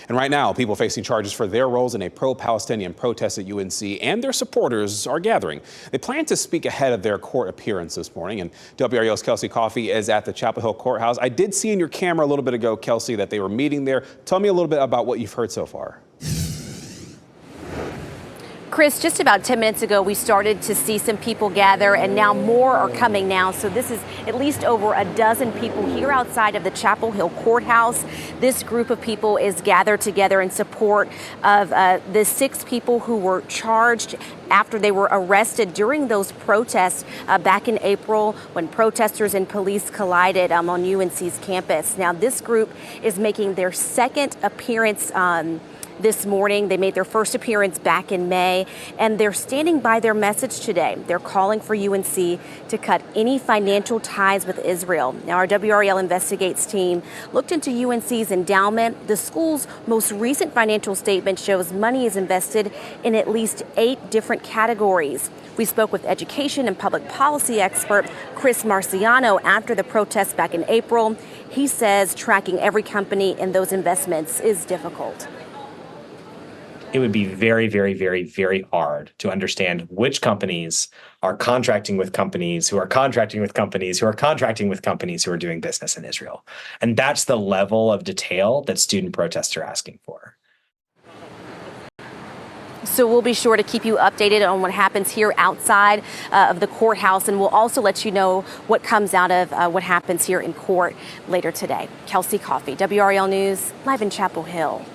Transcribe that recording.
And right now, people facing charges for their roles in a pro-Palestinian protest at UNC and their supporters are gathering. They plan to speak ahead of their court appearance this morning. And WRAL's Kelsey Coffey is at the Chapel Hill courthouse. I did see in your camera a little bit ago, Kelsey, that they were meeting there. Tell me a little bit about what you've heard so far. Chris, just about 10 minutes ago, we started to see some people gather, and now more are coming now. So this is at least over a dozen people here outside of the Chapel Hill courthouse. This group of people is gathered together in support of the 6 people who were charged after they were arrested during those protests back in April when protesters and police collided on UNC's campus. Now, this group is making their second appearance this morning. They made their first appearance back in May, and they're standing by their message today. They're calling for UNC to cut any financial ties with Israel. Now, our WRAL Investigates team looked into UNC's endowment. The school's most recent financial statement shows money is invested in at least 8 different categories. We spoke with education and public policy expert Chris Marciano after the protests back in April. He says tracking every company in those investments is difficult. It would be very, very, very, very hard to understand which companies are contracting with companies who are contracting with companies who are contracting with companies who are doing business in Israel. And that's the level of detail that student protests are asking for. So we'll be sure to keep you updated on what happens here outside of the courthouse, and we'll also let you know what comes out of what happens here in court later today. Kelsey Coffey, WRAL News, live in Chapel Hill.